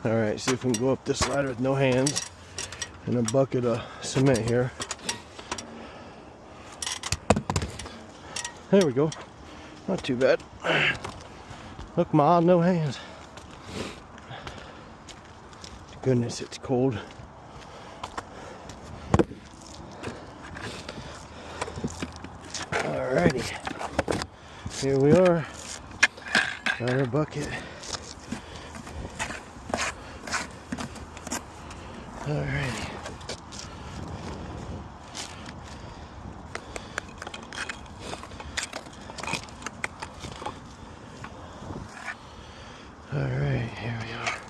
Alright, see if we can go up this ladder with no hands and a bucket of cement here. There we go. Not too bad. Look, Ma, no hands. Goodness, it's cold. Alrighty. Here we are. Got our bucket. Alrighty. Alright, here we are.